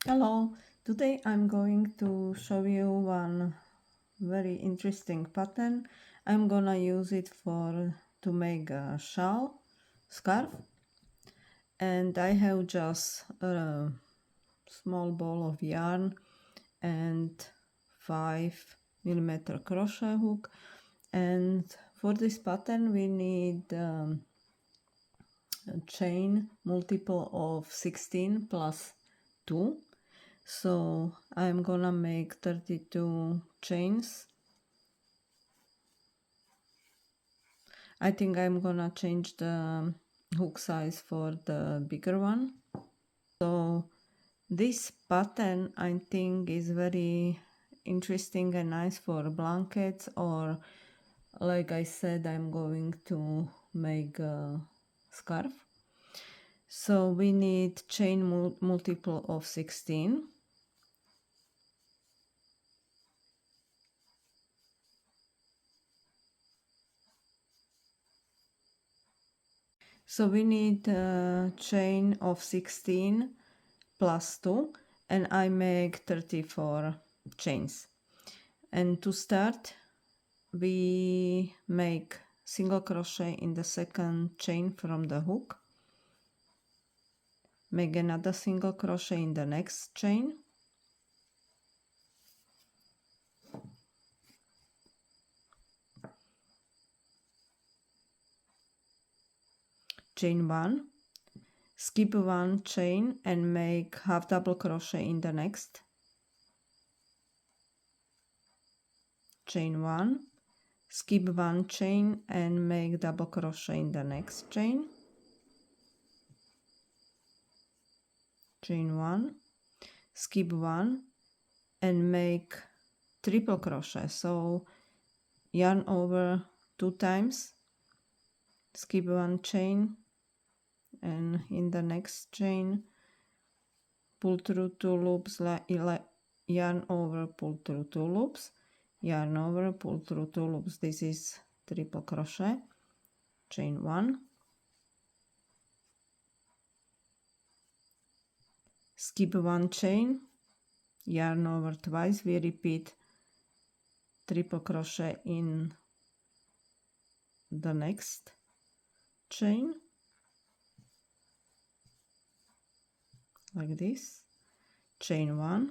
Hello, today I'm going to show you one very interesting pattern. I'm gonna use it to make a shawl, scarf, and I have just a small ball of yarn and 5 mm crochet hook, and for this pattern we need a chain multiple of 16 plus 2. So I'm gonna make 32 chains. I think I'm gonna change the hook size for the bigger one. So this pattern I think is very interesting and nice for blankets, or like I said, I'm going to make a scarf. So we need chain multiple of 16. So we need a chain of 16 plus 2, and I make 34 chains. And to start, we make single crochet in the second chain from the hook, make another single crochet in the next chain, chain 1, skip 1 chain and make half double crochet in the next, chain 1, skip 1 chain and make double crochet in the next chain, chain 1, skip 1 and make triple crochet. So yarn over 2 times, skip 1 chain, and in the next chain pull through 2 loops, yarn over, pull through 2 loops, yarn over, pull through 2 loops. This is triple crochet, chain 1, skip 1 chain, yarn over twice. We repeat triple crochet in the next chain, like this, chain 1,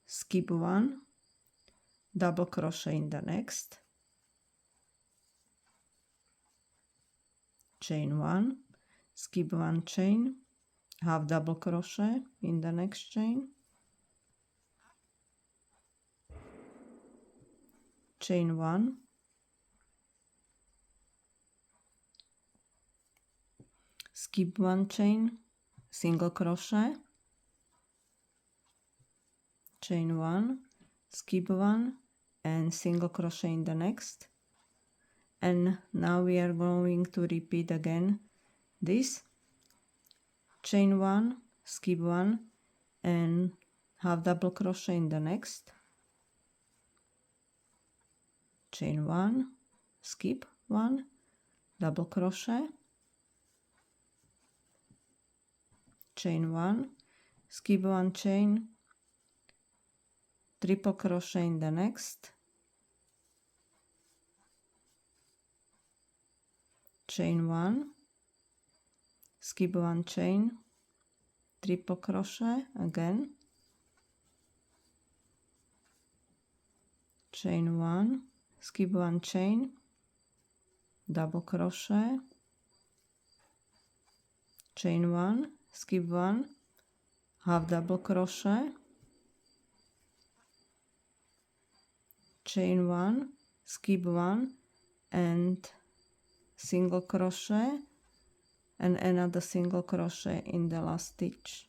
skip 1, double crochet in the next, chain 1, skip 1 chain, half double crochet in the next chain, chain 1, skip 1 chain, single crochet, chain 1, skip 1 and single crochet in the next. And now we are going to repeat again this, chain 1, skip 1 and half double crochet in the next, chain 1, skip 1, double crochet, chain 1, skip 1 chain, triple crochet in the next, chain 1, skip 1 chain, triple crochet again, chain 1, skip 1 chain, double crochet, chain 1, skip 1, half double crochet, chain 1, skip 1 and single crochet and another single crochet in the last stitch.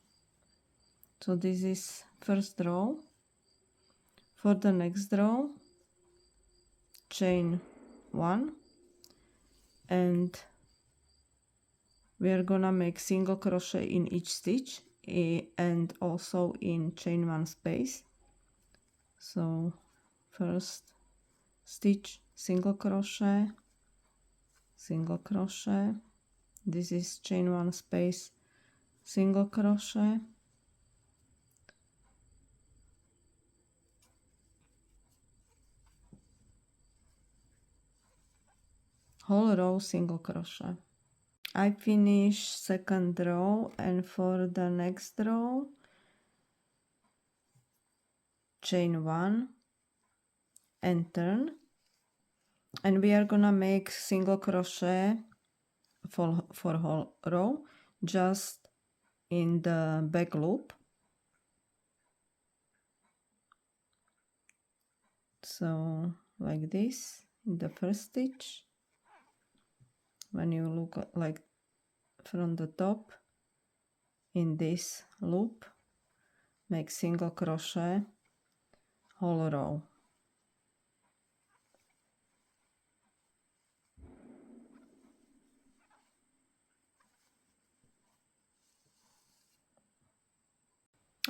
So this is first row. For the next row, chain 1 and we are gonna make single crochet in each stitch and also in chain 1 space. So first stitch, single crochet, this is chain 1 space, single crochet, whole row single crochet. I finish second row, and for the next row chain 1 and turn, and we are gonna make single crochet for whole row just in the back loop. So like this in the first stitch. When you look like from the top, in this loop make single crochet whole row.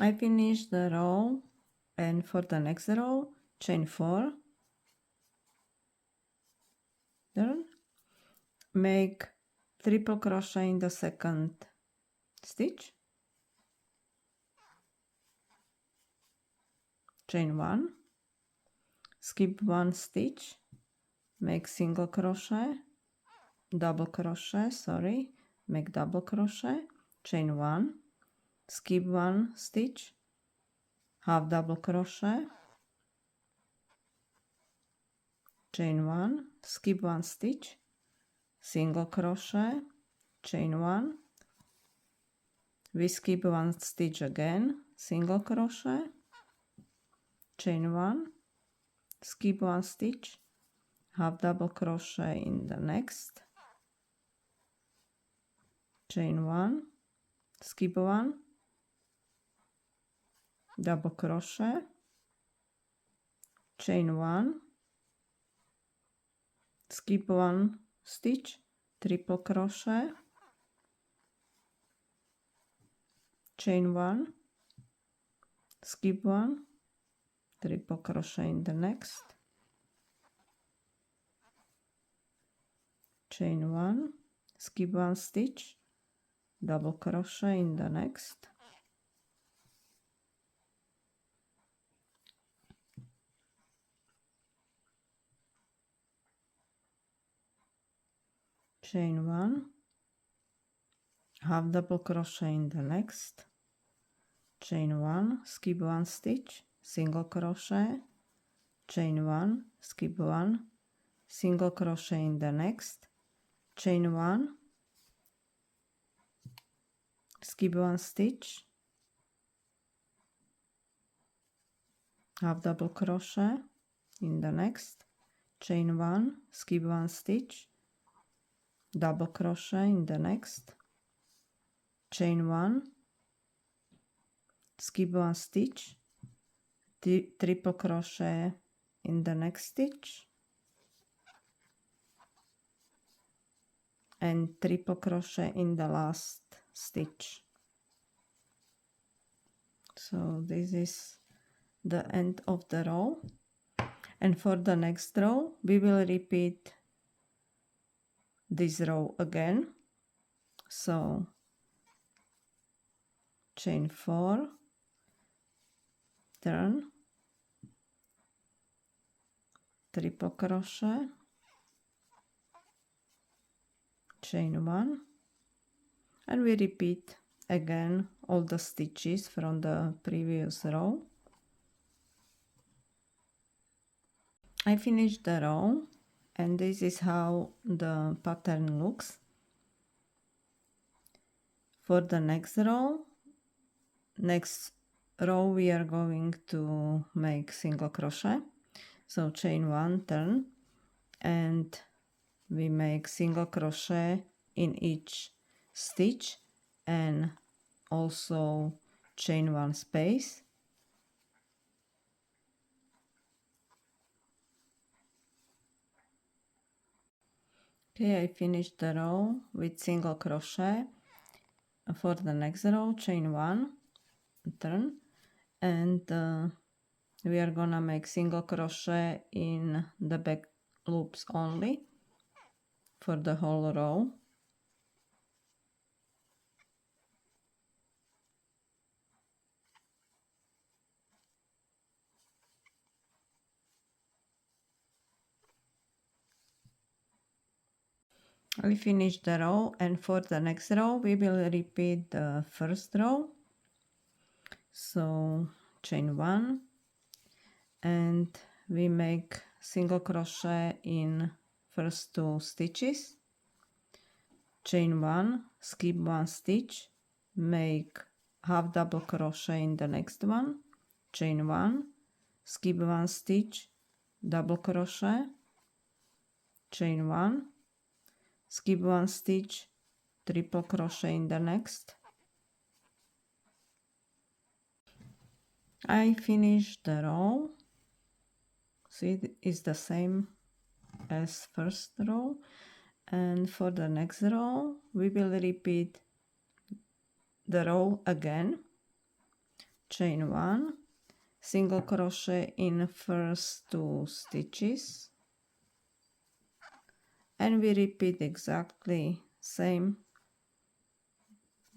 I finish the row, and for the next row chain 4, turn, make triple crochet in the second stitch, chain 1, skip 1 stitch, make single crochet, double crochet, sorry, make double crochet, chain 1, skip 1 stitch, half double crochet, chain 1, skip 1 stitch, single crochet, chain 1, we skip 1 stitch again, single crochet, chain 1, skip 1 stitch, half double crochet in the next, chain 1, skip 1, double crochet, chain 1, skip 1 stitch, triple crochet, chain 1, skip 1, triple crochet in the next, chain 1, skip 1 stitch, double crochet in the next, chain 1, half double crochet in the next, chain 1, skip 1 stitch, single crochet, chain 1, skip 1, single crochet in the next, chain 1, skip 1 stitch, half double crochet in the next, chain 1, skip 1 stitch, double crochet in the next, chain 1, skip 1 stitch, triple crochet in the next stitch, and triple crochet in the last stitch. So this is the end of the row, and for the next row we will repeat this row again. So chain 4, turn, triple crochet, chain 1, and we repeat again all the stitches from the previous row. I finished the row, and this is how the pattern looks. For the next row we are going to make single crochet. So chain 1, turn, and we make single crochet in each stitch, and also chain 1 space. Okay, I finished the row with single crochet. For the next row, chain 1, turn, and we are gonna make single crochet in the back loops only for the whole row. We finished the row, and for the next row we will repeat the first row. So chain 1 and we make single crochet in first 2 stitches, chain 1, skip 1 stitch, make half double crochet in the next one, chain 1, skip 1 stitch, double crochet, chain 1, skip 1 stitch, triple crochet in the next. I finished the row. See, it is the same as first row, and for the next row we will repeat the row again, chain 1, single crochet in first 2 stitches, and we repeat exactly same.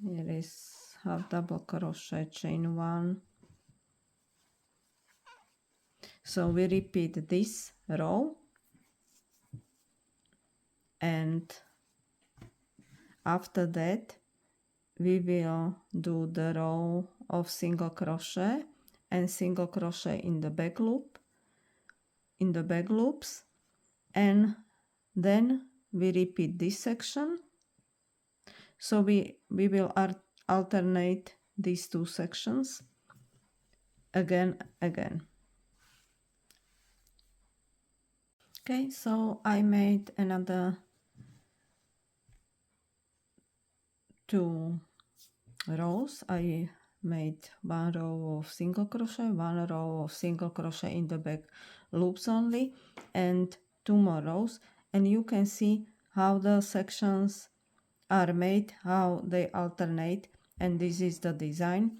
Here is half double crochet, chain 1. So we repeat this row, and after that we will do the row of single crochet and single crochet in the back loop, in the back loops, and then we repeat this section. So we will alternate these two sections again. Okay, so I made another 2 rows. I made 1 row of single crochet, 1 row of single crochet in the back loops only, and 2 more rows, and you can see how the sections are made, how they alternate, and this is the design.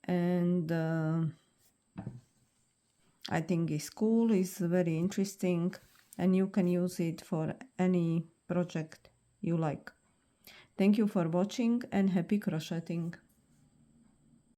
And I think it's cool, it's very interesting, and you can use it for any project you like. Thank you for watching and happy crocheting!